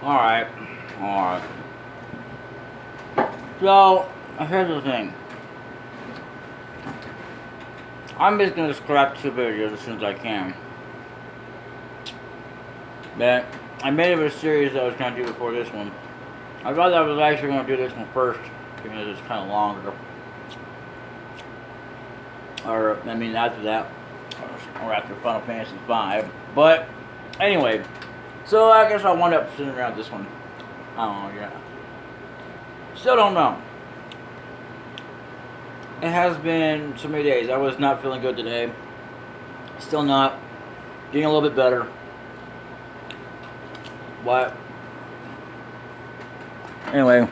Alright. Alright. So, here's the thing. I'm just gonna scrap 2 videos as soon as I can. But I made it a series that I was gonna do before this one. I thought I was actually gonna do this one first because it's kind of longer. Or, I mean, after that, or after Final Fantasy V. But, anyway, so I guess I wound up sitting around this one. I don't know, yeah. Still don't know. It has been so many days. I was not feeling good today. Still not. Getting a little bit better. What? Anyway.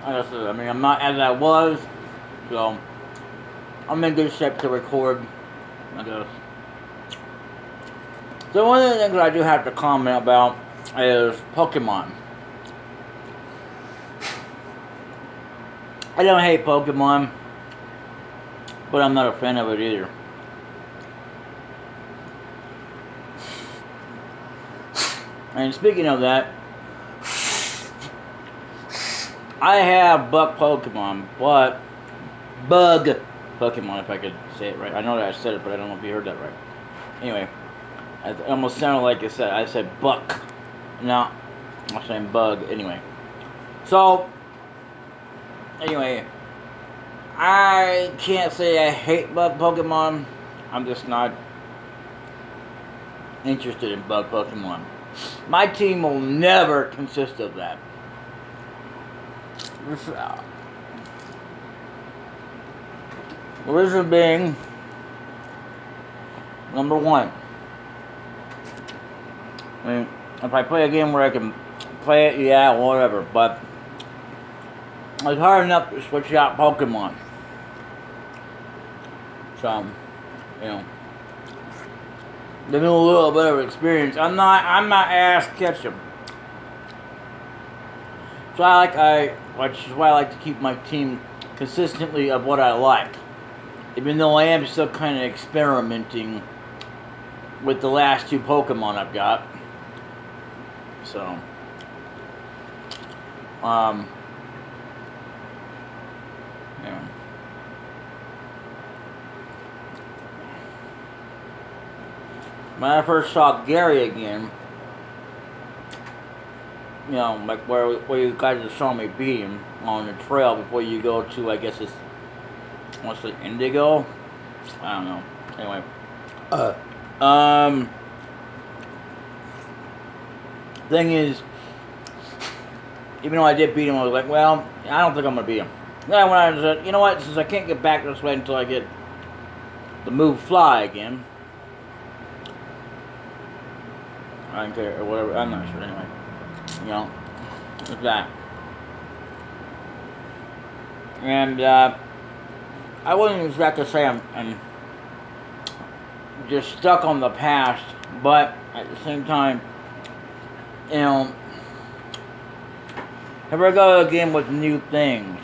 I mean, I'm not as I was, so I'm in good shape to record, I guess. So one of the things I do have to comment about is Pokemon. I don't hate Pokemon, but I'm not a fan of it either. And speaking of that, I have Bug Pokemon, but Bug Pokemon, if I could say it right. I know that I said it, but I don't know if you heard that right. Anyway, it almost sounded like I said Buck. No, I'm saying Bug. Anyway, so anyway, I can't say I hate Bug Pokemon. I'm just not interested in Bug Pokemon. My team will never consist of that. The reason being, number one, I mean, if I play a game where I can play it, yeah, whatever, but it's hard enough to switch out Pokemon. So, you know, give me a little bit of experience. I'm not ass catching. So which is why I like to keep my team consistently of what I like. Even though I am still kind of experimenting with the last 2 Pokemon I've got. So, yeah. When I first saw Gary again, you know, like where you guys just saw me beat him on the trail before you go to, I guess it's mostly Indigo. I don't know. Anyway, thing is, even though I did beat him, I was like, well, I don't think I'm gonna beat him. Then when I said, you know what, since I can't get back this way until I get the move Fly again, I don't care or whatever. I'm not sure anyway. You know, with that. And, I wouldn't exactly say I'm just stuck on the past, but at the same time, you know, here we go again with new things.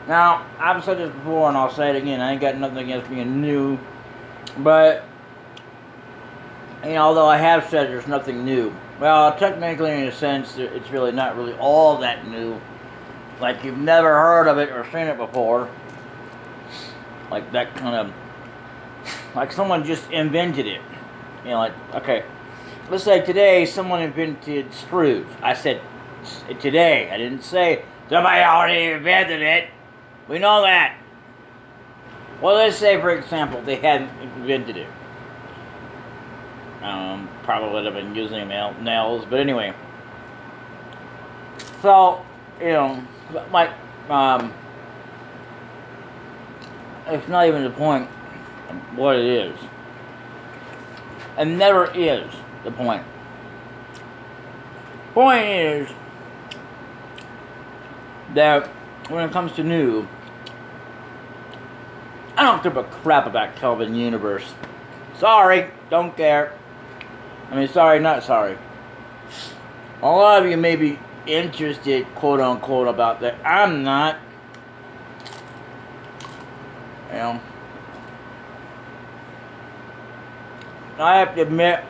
Now, I've said this before and I'll say it again, I ain't got nothing against being new, but, you know, although I have said there's nothing new. Well, technically, in a sense, it's really not really all that new. Like you've never heard of it or seen it before. Like that kind of, like someone just invented it. You know, like, okay, let's say today someone invented screws. I said today. I didn't say somebody already invented it. We know that. Well, let's say, for example, they hadn't invented it. Probably would have been using nails, but anyway. So, you know, like, it's not even the point of what it is. And never is the point. Point is that when it comes to new, I don't give a crap about Kelvin Universe. Sorry, don't care. I mean, sorry, not sorry. A lot of you may be interested, quote unquote, about that. I'm not. You know. I have to admit,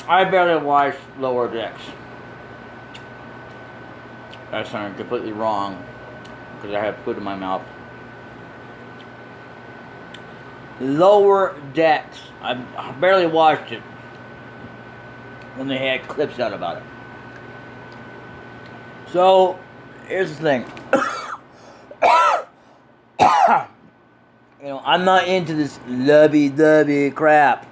I barely watched Lower Decks. That sounded completely wrong because I have food in my mouth. Lower Decks. I barely watched it when they had clips out about it. So, here's the thing. You know, I'm not into this lovey-dovey crap.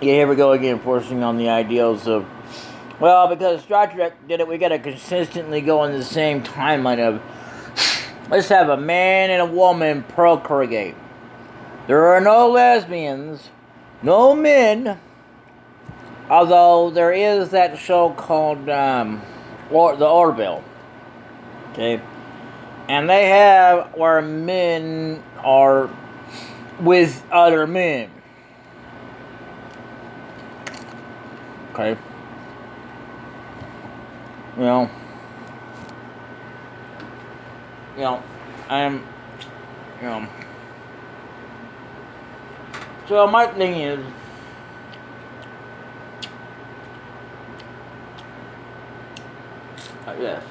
Yeah, here we go again, forcing on the ideals of, well, because Star Trek did it, we gotta consistently go in the same timeline of, let's have a man and a woman procreate. There are no lesbians, no men, although there is that show called The Orville. Okay? And they have where men are with other men. Okay? You know, so my thing is, yes.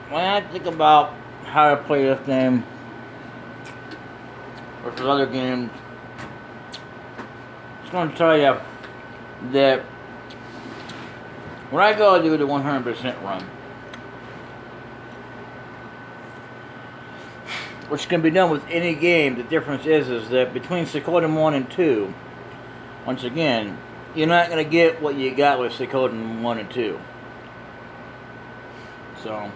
When I think about how to play this game versus other games, I'm just going to tell you that when I go do the 100% run, which can be done with any game, the difference is that between Suikoden 1 and 2, once again, you're not going to get what you got with Suikoden 1 and 2. So,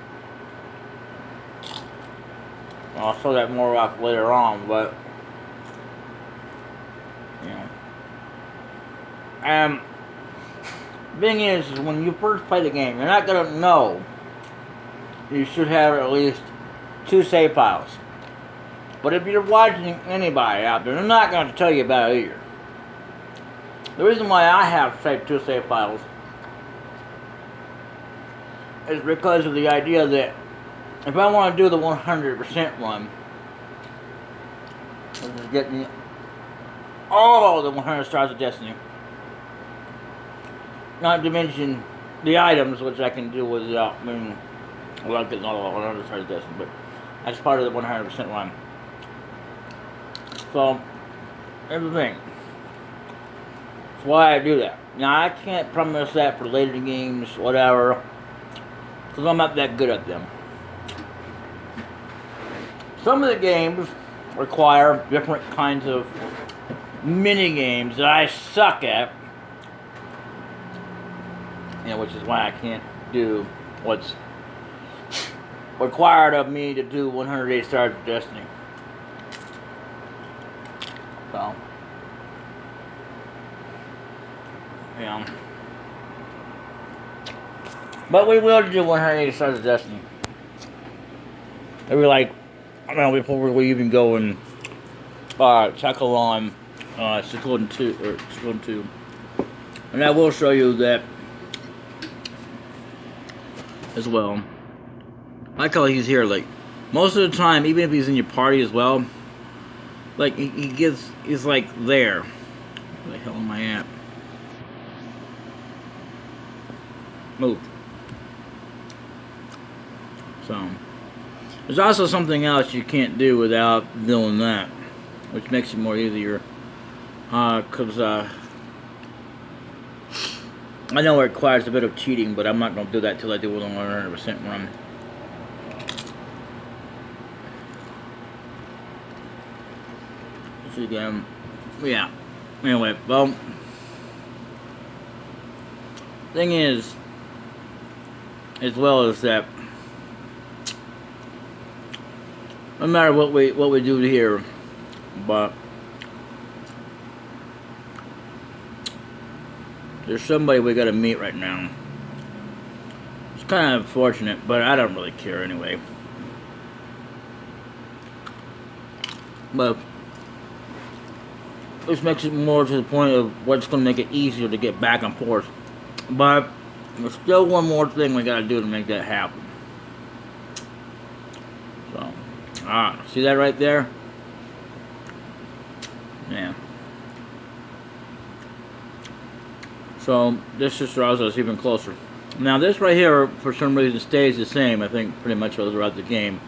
I'll show that more off later on, but, you know. Thing is when you first play the game, you're not going to know. You should have at least 2 save files. But if you're watching anybody out there, they're not going to tell you about it either. The reason why I have 2 save files is because of the idea that if I want to do the 100% run, which is getting all the 100 Stars of Destiny, not to mention the items, which I can do without, without getting all the 100 Stars of Destiny, but that's part of the 100% run. So, here's the thing. That's why I do that. Now, I can't promise that for later games, whatever, because I'm not that good at them. Some of the games require different kinds of mini games that I suck at, which is why I can't do what's required of me to do 108 Stars of Destiny. So, but we will do 108 Stars of Destiny. Maybe before we even go and tackle on Suikoden 2, and I will show you that as well. I like how he's here, most of the time, even if he's in your party as well, he's there. Where the hell am I at? Move. So, there's also something else you can't do without doing that, which makes it more easier. Because I know it requires a bit of cheating, but I'm not going to do that till I do it on 100% run. So again, yeah. Anyway, well, thing is, as well as that, no matter what we do here, but there's somebody we gotta meet right now. It's kind of unfortunate, but I don't really care anyway. But this makes it more to the point of what's gonna make it easier to get back and forth. But There's still one more thing we gotta do to make that happen. So, see that right there? Yeah. So, this just draws us even closer. Now, this right here, for some reason, stays the same, I think, pretty much throughout the game.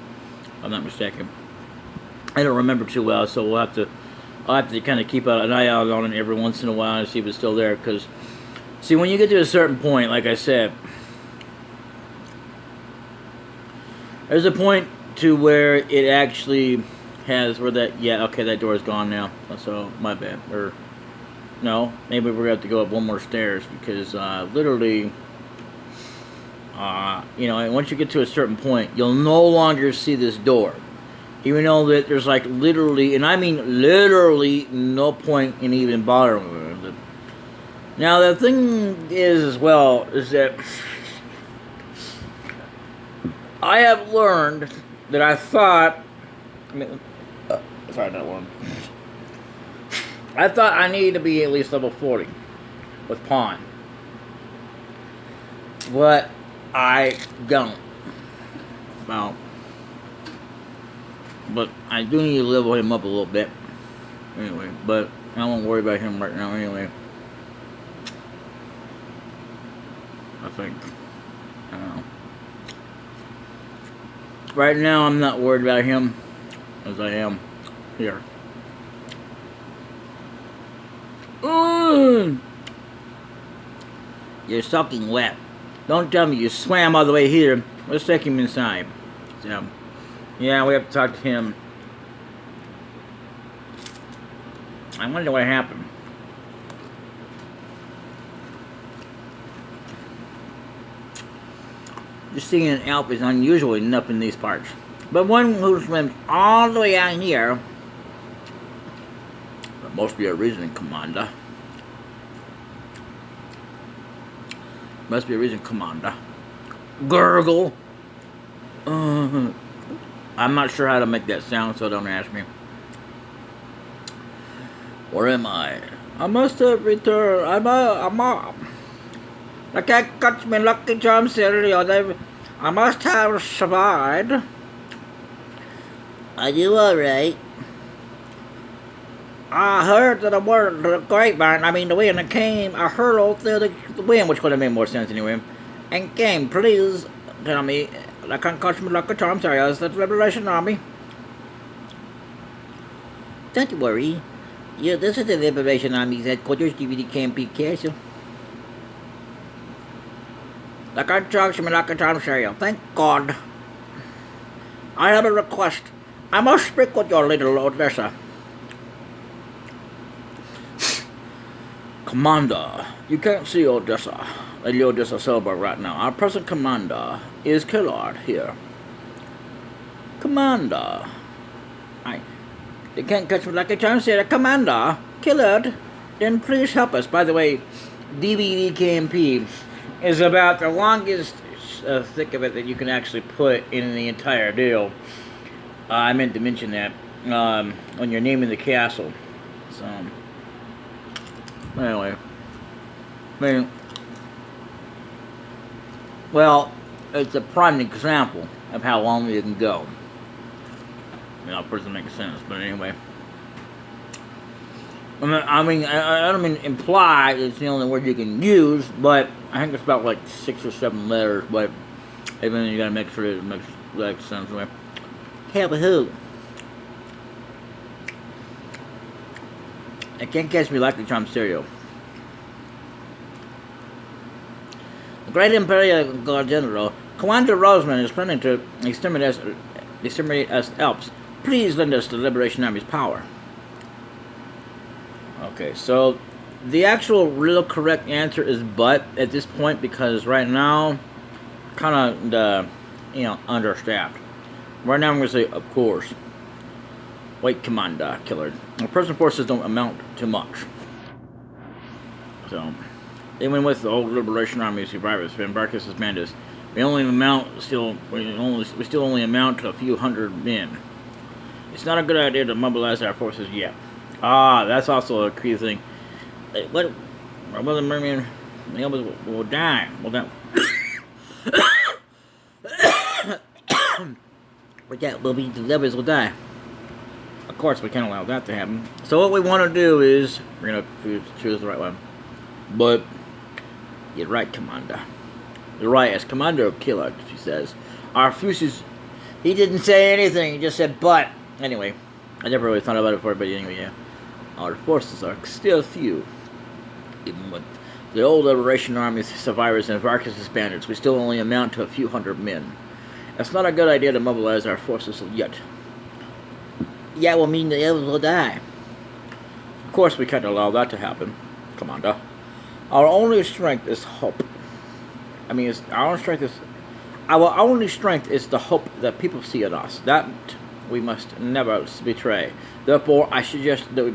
If I'm not mistaken. I don't remember too well, so I'll have to kind of keep an eye out on it every once in a while and see if it's still there, because, see, when you get to a certain point, like I said, there's a point to where it actually has, where that, yeah, okay, that door is gone now, so, my bad, or, no, maybe we're going to have to go up one more stairs, because, literally, you know, once you get to a certain point, you'll no longer see this door. Even though that there's like literally, and I mean literally, no point in even bothering with it. Now the thing is as well, is that I have learned that I thought, sorry, that one. I thought I needed to be at least level 40 with Pawn. But I don't. Well, but I do need to level him up a little bit. Anyway, but I won't worry about him right now anyway. I think. I don't know. Right now I'm not worried about him as I am here. You're soaking wet. Don't tell me you swam all the way here. Let's take him inside. So, yeah, we have to talk to him. I wonder what happened. Just seeing an Alp is unusual enough in these parts. But one who swims all the way out here, there must be a reason, Commander. Must be a reason, Commander. Gurgle. I'm not sure how to make that sound, so don't ask me. Where am I? I must have returned. I can't catch me lucky charm cereal. I must have survived. Are you alright? I heard that the grapevine, I mean the wind, came, I hurled through the wind, which could have made more sense anyway, and came, please tell me, I can't catch me lucky charm cereal. Is that the Liberation Army? Don't worry. Yeah, this is the Liberation Army's headquarters. DVD can't be careful. I can't charge me like a time cereal. Thank God. I have a request. I must speak with your little Odessa. Commander, you can't see Odessa, Lady Odessa Silver right now. Our present commander is Killard here. Commander. They can't catch me like a time cereal. Commander, Killard, then please help us. By the way, DVD KMP is about the longest thick of it that you can actually put in the entire deal. I meant to mention that when you're naming the castle. So, anyway, well, it's a prime example of how long you can go. Of course, it makes sense, but anyway. I mean, I don't mean imply it's the only word you can use, but I think it's about like 6 or 7 letters, but even you gotta make sure it makes sense. Anyway. Help who? I can't catch me like the charm cereal. The Great Imperial Guard General, Commander Roseman, is planning to exterminate us Alps. Please lend us the Liberation Army's power. Okay, so the actual real correct answer is but at this point, because right now, kind of, understaffed. Right now I'm going to say, of course. Wait, Commander, Killard. Our present forces don't amount to much. So, even with the whole Liberation Army survivors, Van Barkas' Mandas, we still only amount to a few hundred men. It's not a good idea to mobilize our forces yet. That's also a key thing. What the Merman The others will die. Well, that. But that will be the others will die. Of course, we can't allow that to happen. So what we want to do is we're gonna choose the right one. But you're right, Commander. You're right, as Commander Killer, she says. Our fuses. He didn't say anything. He just said but. Anyway, I never really thought about it before, but anyway, yeah. Our forces are still few. Even with the old Liberation Army survivors and Varkas' bandits, we still only amount to a few hundred men. It's not a good idea to mobilize our forces yet. Yeah, will mean the others will die. Of course, we can't allow that to happen, Commander. Our only strength is hope. Our only strength is the hope that people see in us. That we must never betray. Therefore, I suggest that we,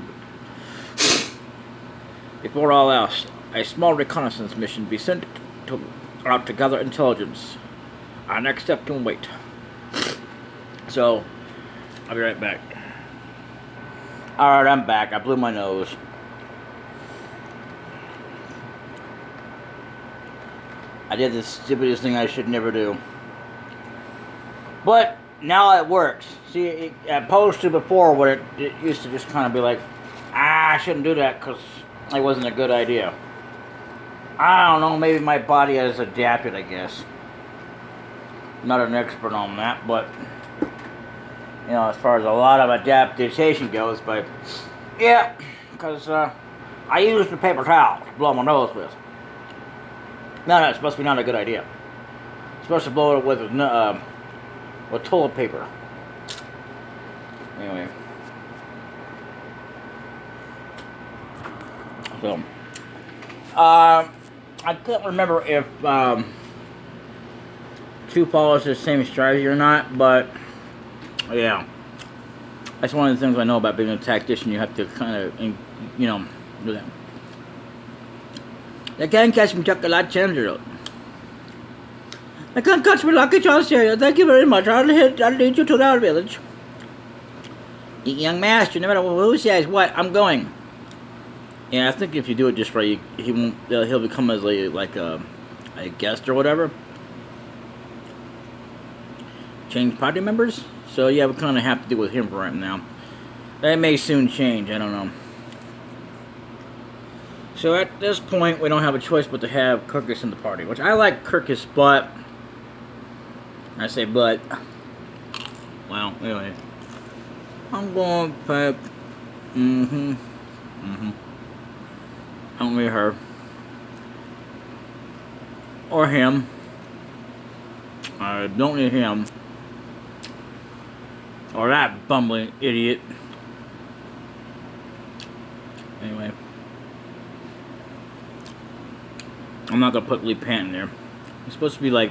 before all else, a small reconnaissance mission be sent out to gather intelligence. Our next step can wait. So, I'll be right back. Alright, I'm back. I blew my nose. I did the stupidest thing I should never do. But, now it works. See, opposed to before where it used to just kind of be like, I shouldn't do that because it wasn't a good idea. I don't know, maybe my body has adapted, I guess. Not an expert on that, but you know, as far as a lot of adaptation goes, but yeah, because I used the paper towel to blow my nose with. No, it's supposed to be not a good idea. It's supposed to blow it with toilet paper. Anyway, so I can't remember if two follows the same strategy or not, but yeah, that's one of the things I know about being a tactician. You have to kind of, you know, do that. They can't catch me, Chuck, a lot changer. They can't catch me, Lucky Charles here. Thank you very much. I'll lead you to our village. Young master, no matter who says what, I'm going. Yeah, I think if you do it just right, he'll become as a guest or whatever. Change party members. So yeah, we kind of have to deal with him for right now. That may soon change. I don't know. So at this point, we don't have a choice but to have Kirkus in the party, which I like Kirkus, but I say but. Well, anyway, I'm going to pick. Only her or him. I don't need him. Or that bumbling idiot. Anyway. I'm not gonna put Lee Pant in there. He's supposed to be like...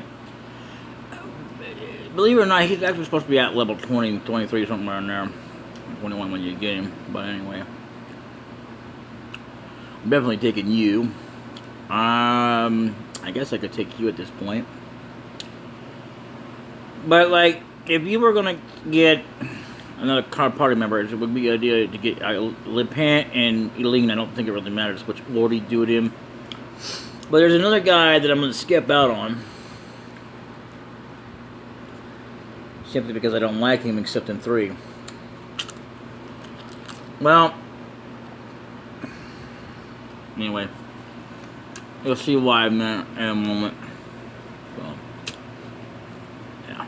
Believe it or not, he's actually supposed to be at level 20, 23, somewhere in there. 21 when you get him. But anyway. I'm definitely taking you. I guess I could take you at this point. But like, if you were gonna get another card party member, it would be an idea to get Lipant and Eileen. I don't think it really matters which order you do it in. But there's another guy that I'm gonna skip out on. Simply because I don't like him except in 3. Well, anyway, you'll see why in a moment. So, yeah.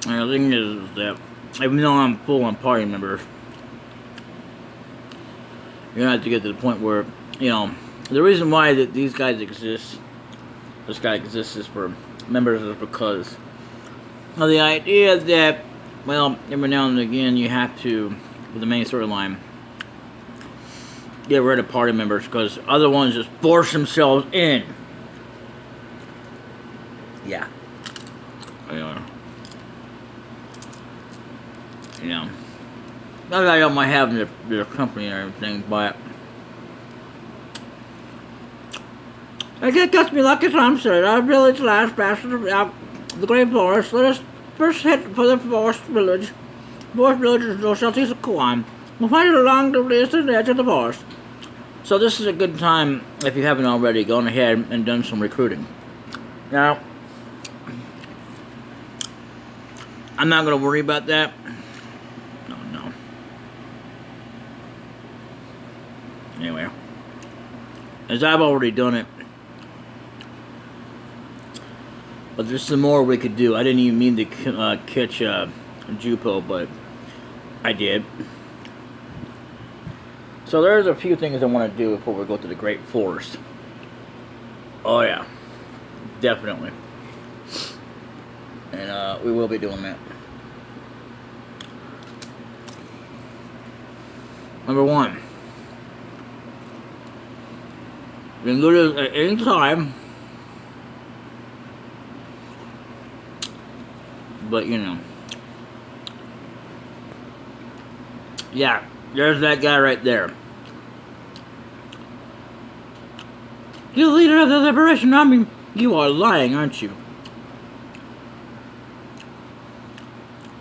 And the thing is that even though I'm full on party members, you're gonna have to get to the point where, you know, the reason why that these guys exist, this guy exists, is for members, is because of the idea that, well, every now and again you have to, with the main storyline, get rid of party members because other ones just force themselves in. Yeah. You know, not that I don't mind having their company and everything, but I can't catch me lucky time, sir. Our village lies past the great forest. Let us first head for the forest village. The forest village is no southeast of Kauan. We'll find it along the eastern edge of the forest. So this is a good time, if you haven't already, gone ahead and done some recruiting. Now, I'm not going to worry about that. No. Anyway, as I've already done it. But there's some more we could do. I didn't even mean to catch Jupo, but I did. So there's a few things I want to do before we go to the Great Forest. Oh yeah, definitely. And we will be doing that. Number one, you can do this at any time, but you know, yeah, there's that guy right there. You leader of the Liberation Army, you are lying, aren't you?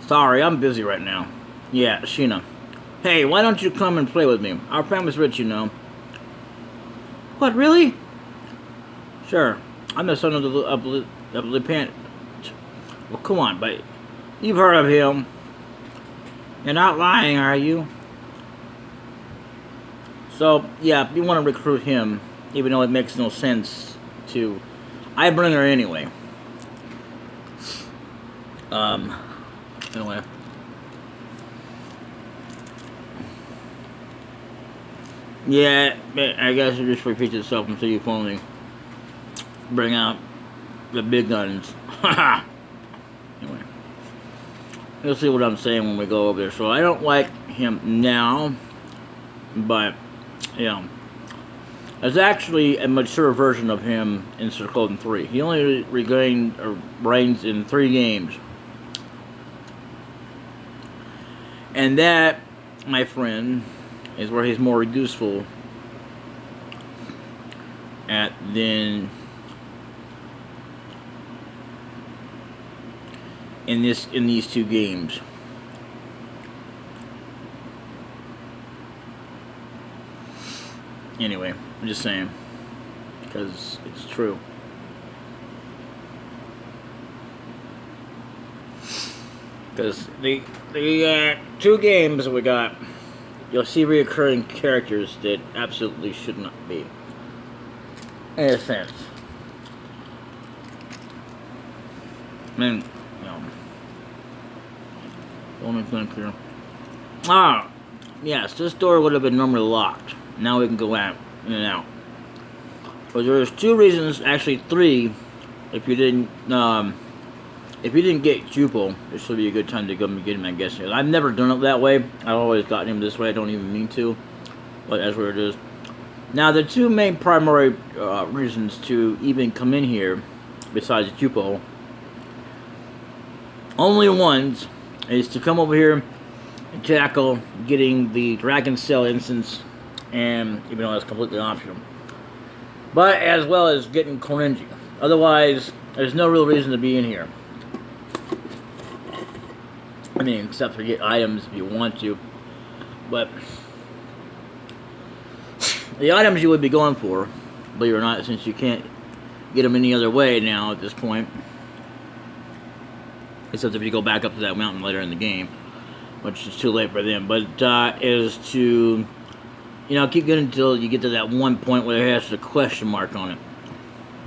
Sorry, I'm busy right now. Yeah, Sheena. Hey, why don't you come and play with me? Our family's rich, you know. What, really? Sure. I'm the son of the Lieutenant. Well, come on, but you've heard of him. You're not lying, are you? So, yeah, you want to recruit him, even though it makes no sense to... I bring her anyway. Anyway. Yeah, I guess it just repeats itself until you finally bring out the big guns. Anyway. You'll see what I'm saying when we go over there. So I don't like him now, but, you know, there's actually a mature version of him in Suikoden 3. He only regained reigns in 3 games. And that, my friend, is where he's more useful at than in these 2 games. Anyway, I'm just saying, because it's true. Because the 2 games we got, you'll see reoccurring characters that absolutely should not be. In a sense. I mean, you know. Only think here. Ah, yes, this door would have been normally locked. Now we can go out, in and out. But there's 2 reasons, actually 3, if you didn't get Jupo, this would be a good time to go and get him, I guess. I've never done it that way. I've always gotten him this way. I don't even mean to. But that's where it is. Now, the 2 main primary reasons to even come in here, besides Jupo, only ones, is to come over here and tackle getting the Dragon Cell instance, and even though that's completely optional. But as well as getting Korenji. Otherwise, there's no real reason to be in here. I mean, except for get items if you want to. But the items you would be going for, believe it or not, since you can't get them any other way now at this point. Except if you go back up to that mountain later in the game, which is too late for them. But is to, you know, keep getting until you get to that one point where it has a question mark on it.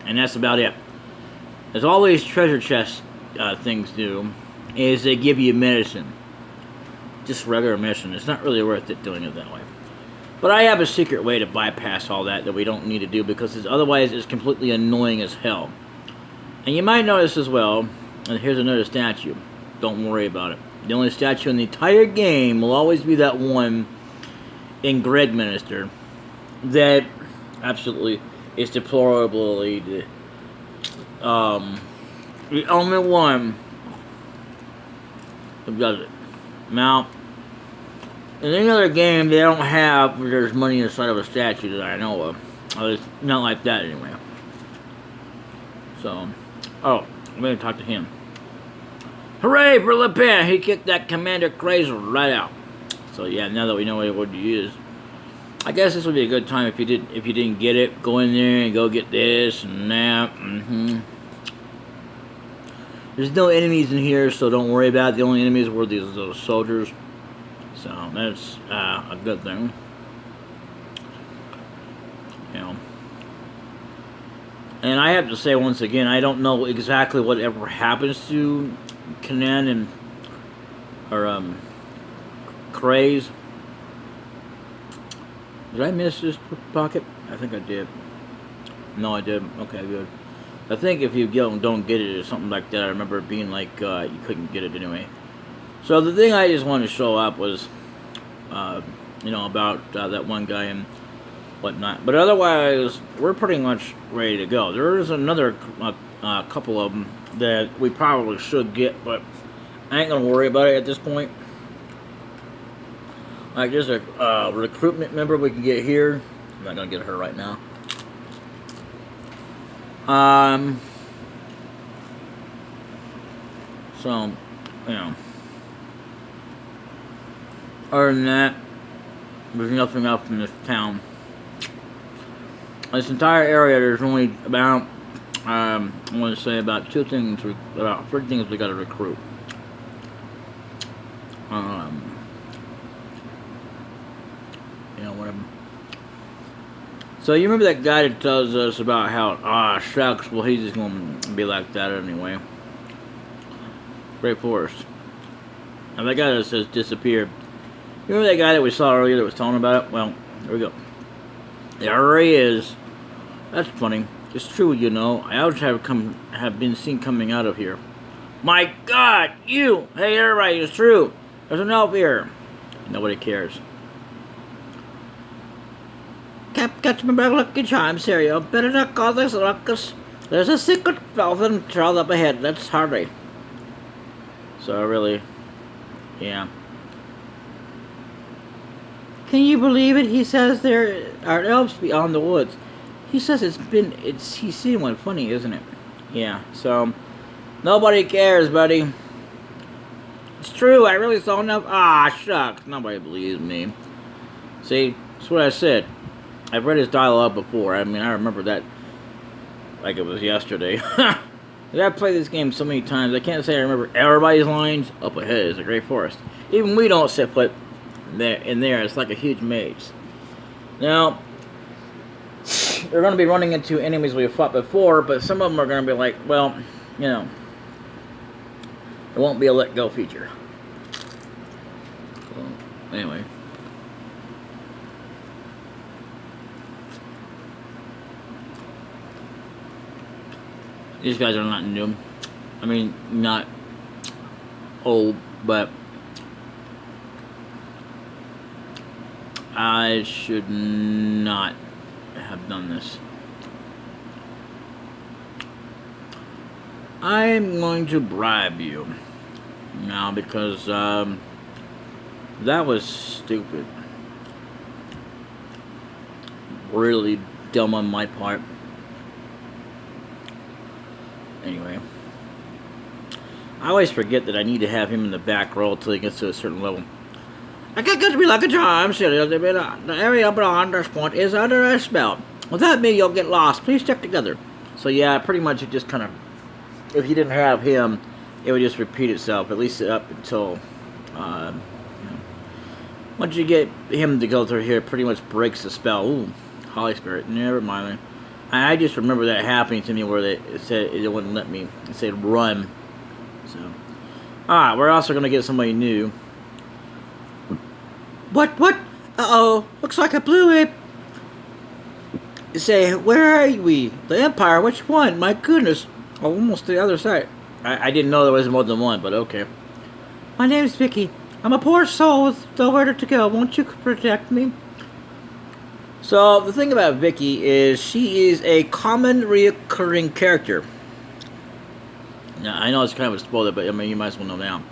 And that's about it. As always, treasure chest things do, is they give you medicine. Just regular medicine. It's not really worth it doing it that way. But I have a secret way to bypass all that we don't need to do, because otherwise it's completely annoying as hell. And you might notice as well, and here's another statue. Don't worry about it. The only statue in the entire game will always be that one in Greg Minister that absolutely is deplorably the only one who does it. Now, in any other game, they don't have where there's money inside of a statue that I know of. Or it's not like that anyway. So, oh, I'm going to talk to him. Hooray for Le Pen! He kicked that Commander Crazer right out. So yeah, now that we know what he is. I guess this would be a good time if you didn't get it. Go in there and go get this and that. There's no enemies in here, so don't worry about it. The only enemies were those soldiers. So that's a good thing. You know. And I have to say once again, I don't know exactly whatever happens to Kanan or Craze. Did I miss this pocket? I think I did. No, I didn't. Okay, good. I think if you don't get it or something like that, I remember it being like you couldn't get it anyway. So the thing I just wanted to show up was, you know, about that one guy and whatnot. But otherwise, we're pretty much ready to go. There is another couple of them that we probably should get, but I ain't gonna worry about it at this point. Like there's a recruitment member we can get here. I'm not gonna get her right now. So, you know, other than that, there's nothing else in this town. This entire area, there's only about, I want to say about three things we got to recruit. You know, whatever. So you remember that guy that tells us about how, shucks, well he's just going to be like that anyway. Great Forest. And that guy that says disappeared. You remember that guy that we saw earlier that was telling about it? Well, there we go. There he is. That's funny. It's true, you know. I always have been seen coming out of here. My God, you! Hey, everybody, it's true. There's an elf here. Nobody cares. Catch me back lucky charms here, you better not call this ruckus. There's a secret elfin trail up ahead. Let's hurry. So really, yeah. Can you believe it? He says there are elves beyond the woods. He says he's seen one. Funny, isn't it? Yeah, so nobody cares, buddy. It's true, I really saw enough. Shucks, nobody believes me. See, that's what I said. I've read his dialogue before. I mean, I remember that like it was yesterday. I've played this game so many times, I can't say I remember everybody's lines. Up ahead is a great forest. Even we don't set foot there. It's like a huge maze. Now, we're going to be running into enemies we've fought before, but some of them are going to be like, well, you know, it won't be a let go feature. So, anyway. These guys are not new. I mean, not old, but I should not have done this. I'm going to bribe you now because that was stupid. Really dumb on my part. Anyway, I always forget that I need to have him in the back row until he gets to a certain level. I can't get to be like a charm, silly. The area beyond this point is under a spell. Without me, you'll get lost. Please stick together. So yeah, pretty much it just kind of, if you didn't have him, it would just repeat itself, at least up until, you know, once you get him to go through here, it pretty much breaks the spell. Ooh, Holy Spirit, never mind. I just remember that happening to me where it said it wouldn't let me. It said run. So, we're also gonna get somebody new. What? Uh-oh. Looks like I blew it. Say, where are we? The Empire? Which one? My goodness. Oh, almost the other side. I didn't know there was more than one, but okay. My name's Vicky. I'm a poor soul with nowhere to go. Won't you protect me? So, the thing about Vicky is she is a common reoccurring character. Now, I know it's kind of a spoiler, but I mean, you might as well know now.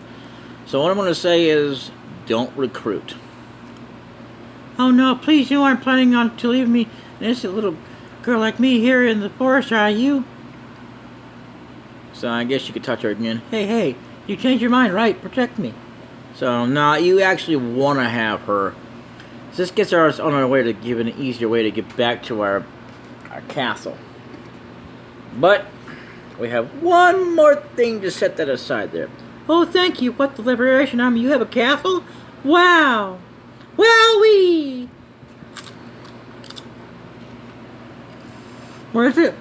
So, what I'm going to say is, don't recruit. Oh no, please, you aren't planning on to leave me, an innocent little girl like me here in the forest, are you? So, I guess you could touch her again. Hey, you changed your mind, right? Protect me. So, no, you actually want to have her this gets us on our way to give an easier way to get back to our castle. But we have one more thing to set that aside there. Oh, thank you. What, the Liberation Army? You have a castle? Wow. Wowee. Where is it?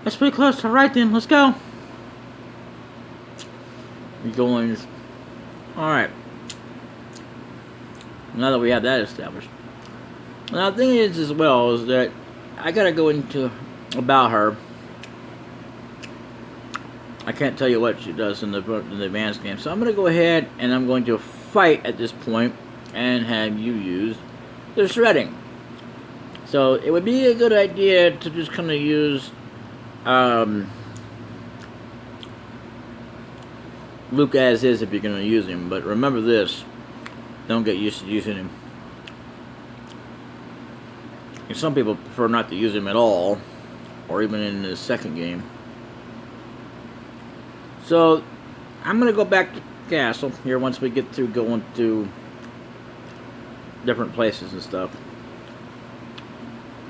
That's pretty close to right then. Let's go. We're going. Alright. Now that we have that established. Now the thing is as well is that I gotta go into about her. I can't tell you what she does in the advanced game. So I'm gonna go ahead and I'm going to fight at this point and have you use the shredding. So it would be a good idea to just kind of use Luke as is if you're going to use him. But remember this, don't get used to using him. And some people prefer not to use him at all, or even in the second game. So I'm going to go back to castle here once we get through going to different places and stuff.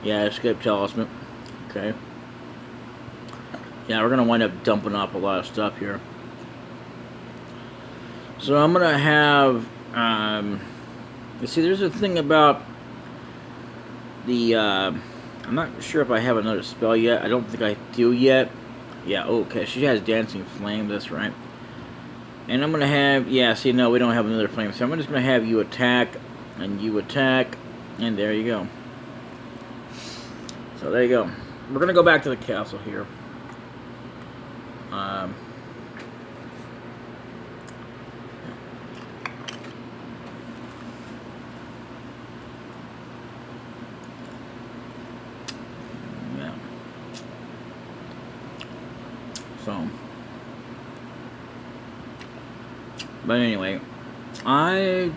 Yeah, escape talisman. Okay. Yeah, we're gonna wind up dumping off a lot of stuff here. So I'm gonna have you see, there's a thing about the I'm not sure if I have another spell yet. I don't think I do yet. Yeah, okay, she has dancing flame, that's right. And I'm gonna have, yeah, see, no, we don't have another flame, so I'm just gonna have you attack and you attack, and there you go. So there you go. We're gonna go back to the castle here. Yeah. So, but anyway, I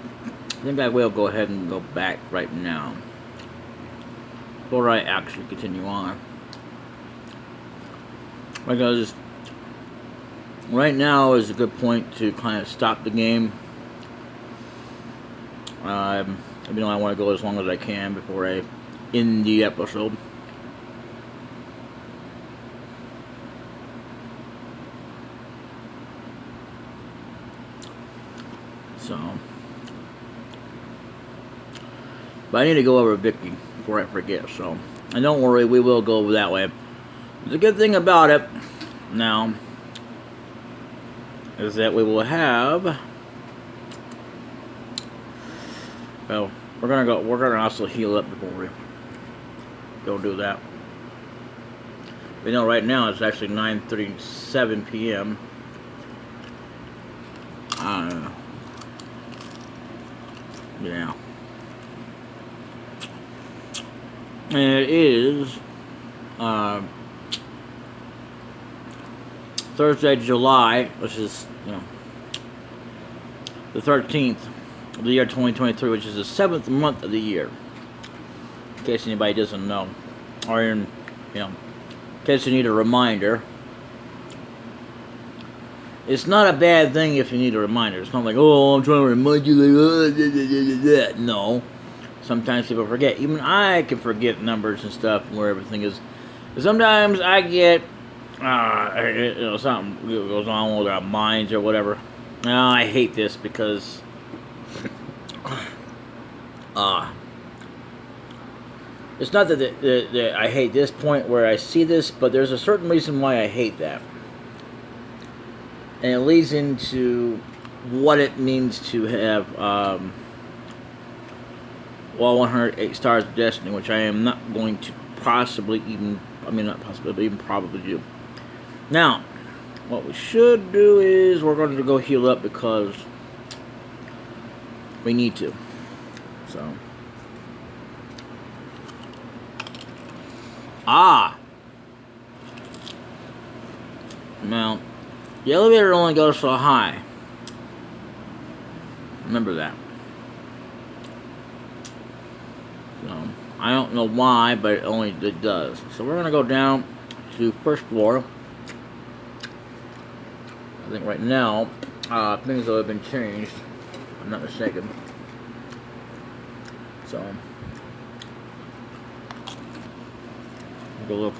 think I will go ahead and go back right now before I actually continue on, because right now is a good point to kind of stop the game. You know, I want to go as long as I can before I end the episode. So, but I need to go over Vicky before I forget. So, and don't worry, we will go that way. The good thing about it now is that we will have. Well, we're gonna also heal up before we go do that. We know right now it's actually 9:37 p.m. Yeah. And it is Thursday, July, which is, you know, the 13th of the year 2023, which is the 7th month of the year. In case anybody doesn't know, or in case you need a reminder. It's not a bad thing if you need a reminder. It's not like, oh, I'm trying to remind you, like, no. Sometimes people forget. Even I can forget numbers and stuff and where everything is. Sometimes I get, something goes on with our minds or whatever. Now I hate this because, it's not that I hate this point where I see this, but there's a certain reason why I hate that. And it leads into what it means to have 108 Stars of Destiny, which I am not going to possibly even, not possibly, but even probably do. Now, what we should do is we're going to go heal up because we need to. So. Now, the elevator only goes so high. Remember that. So, I don't know why, but it does. So we're gonna go down to first floor. I think right now, things have been changed. I'm not mistaken. So, take a look.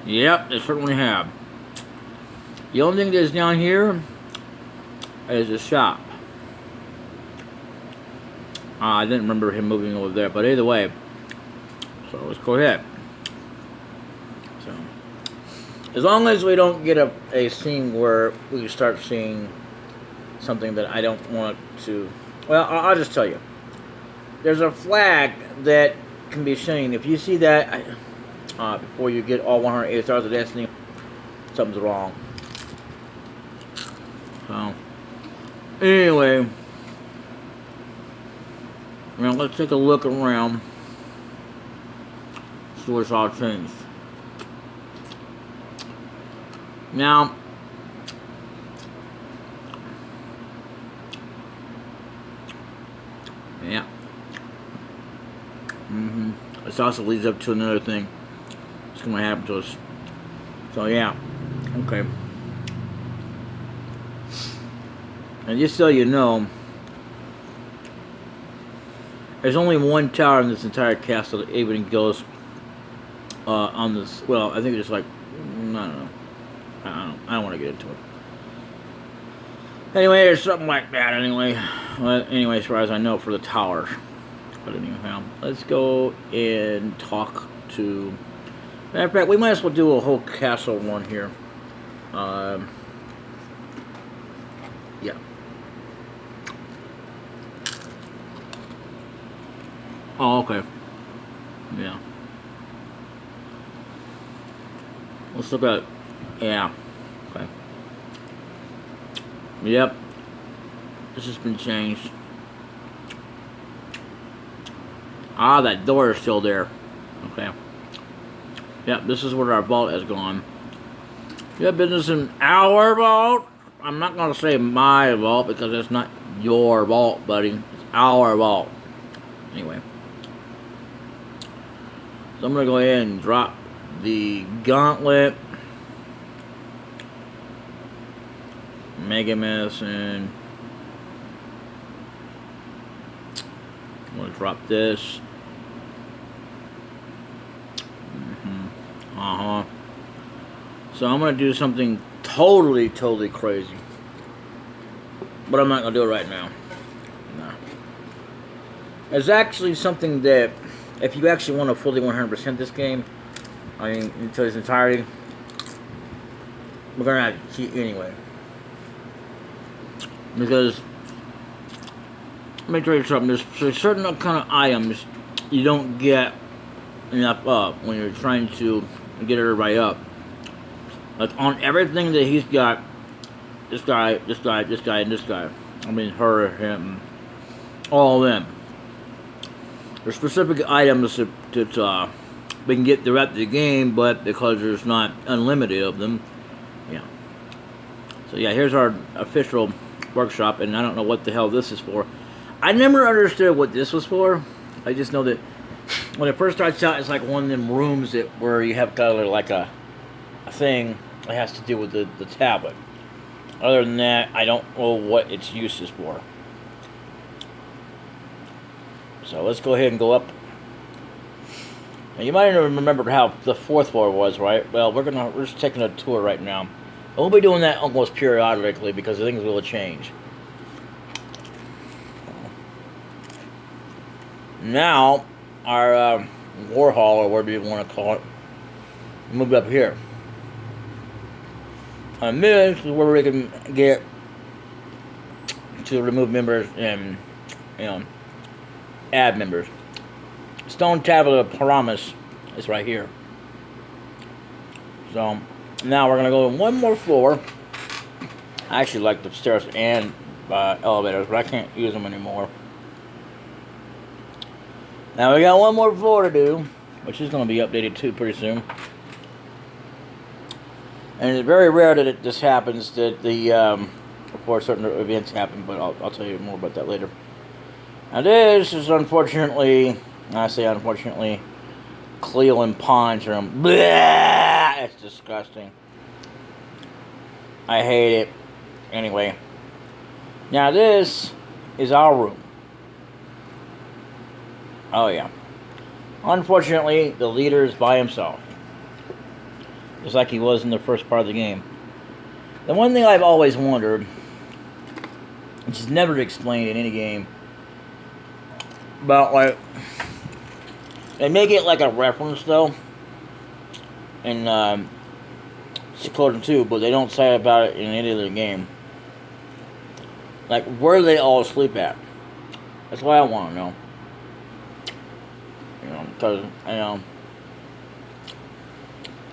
Yep, they certainly have. The only thing that's down here is a shop. I didn't remember him moving over there, but either way. So let's go ahead. So, as long as we don't get a scene where we start seeing something that I don't want to. Well, I'll just tell you. There's a flag that can be seen. If you see that before you get all 180 stars of destiny, something's wrong. So, anyway, now let's take a look around. See what's all changed. Now, yeah. This also leads up to another thing. It's going to happen to us. So, yeah. Okay. And just so you know, there's only one tower in this entire castle that even goes on this. Well, I think it's like, I don't know. I don't want to get into it. Anyway, there's something like that anyway. Well, anyway, as far as I know, for the towers. But anyhow, let's go and talk to... Matter of fact, we might as well do a whole castle one here. Yeah. Oh, okay. Yeah. Let's look at... Yeah. Okay. Yep. This has been changed. Ah, that door is still there. Okay. Yep, this is where our vault has gone. You have business in our vault? I'm not going to say my vault because it's not your vault, buddy. It's our vault. Anyway. So I'm going to go ahead and drop the gauntlet. Mega Medicine. I'm going to drop this. So I'm going to do something totally crazy. But I'm not going to do it right now. No. It's actually something that, if you actually want to fully 100% this game, I mean, into its entirety, we're going to have to cheat anyway. Because, let me tell you something, there's certain kind of items you don't get enough of when you're trying to get everybody up. Like on everything that he's got, this guy, and this guy. I mean, her, him, all of them. There's specific items that we can get throughout the game, but because there's not unlimited of them, yeah. So yeah, here's our official workshop, and I don't know what the hell this is for. I never understood what this was for. I just know that when it first starts out, it's like one of them rooms where you have kind of like a thing that has to do with the tablet. Other than that, I don't know what its use is for. So let's go ahead and go up. Now you might even remember how the fourth floor was, right? Well, we're just taking a tour right now. We'll be doing that almost periodically because things will change. Now, our war hall, or whatever you want to call it, moved up here. And this is where we can get to remove members and, add members. Stone Tablet of Promise is right here. So, now we're going to go in one more floor. I actually like the stairs and elevators, but I can't use them anymore. Now we got one more floor to do, which is going to be updated too pretty soon. And it's very rare that this happens, that of course certain events happen, but I'll tell you more about that later. Now this is unfortunately, I say unfortunately, Cleo and Pond's room. Blah! It's disgusting. I hate it. Anyway. Now this is our room. Oh yeah. Unfortunately, the leader is by himself. Just like he was in the first part of the game. The one thing I've always wondered, which is never explained in any game, about like, they make it like a reference though, in Suikoden 2, but they don't say about it in any other game. Like, where do they all sleep at? That's what I want to know. You know, because,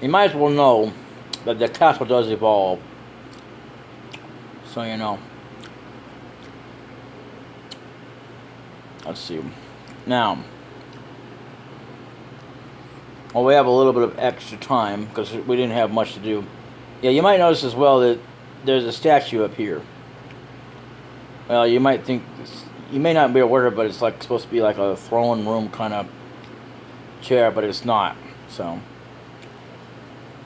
you might as well know that the castle does evolve. So, you know. Let's see. Now, well, we have a little bit of extra time because we didn't have much to do. Yeah, you might notice as well that there's a statue up here. Well, you might think, you may not be aware of it, but it's like supposed to be like a throne room kind of chair, but it's not. So,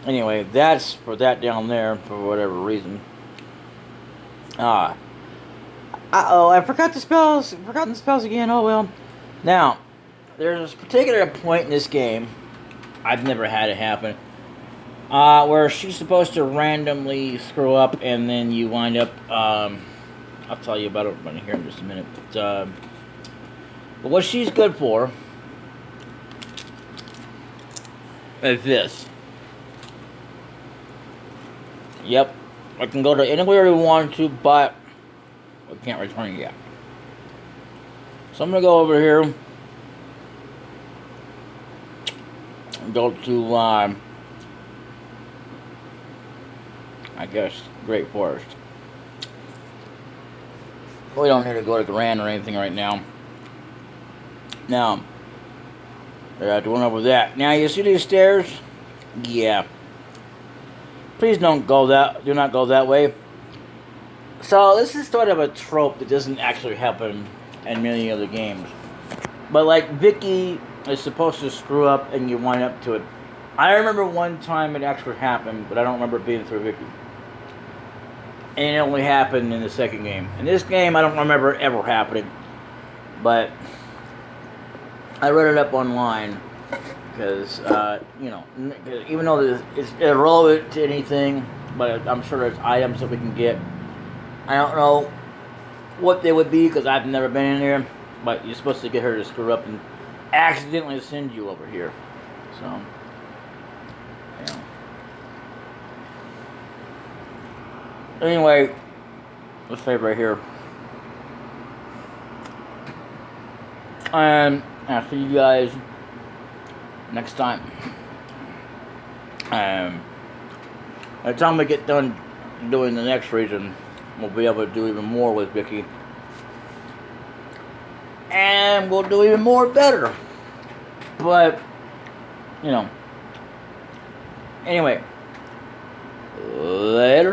anyway, that's for that down there for whatever reason. Uh-oh, I forgot the spells. Forgotten the spells again. Oh well. Now, there's this particular point in this game, I've never had it happen, where she's supposed to randomly screw up and then you wind up, I'll tell you about it here in just a minute. But what she's good for is this. Yep. I can go to anywhere we want to, but we can't return it yet. So I'm going to go over here and go to, I guess, Great Forest. We don't need to go to Grand or anything right now. Now, doing over that. Now, you see these stairs? Yeah. Please do not go that way. So, this is sort of a trope that doesn't actually happen in many other games. But, like, Vicky is supposed to screw up and you wind up to it. I remember one time it actually happened, but I don't remember it being through Vicky. And it only happened in the second game. In this game, I don't remember it ever happening. But I read it up online. Because, you know, even though it's irrelevant to anything, but I'm sure there's items that we can get. I don't know what they would be because I've never been in there. But you're supposed to get her to screw up and accidentally send you over here. So, yeah. Anyway, let's save right here. And I'll see you guys next time. By the time we get done doing the next region, we'll be able to do even more with Vicky. And we'll do even more better. But, you know. Anyway. Later.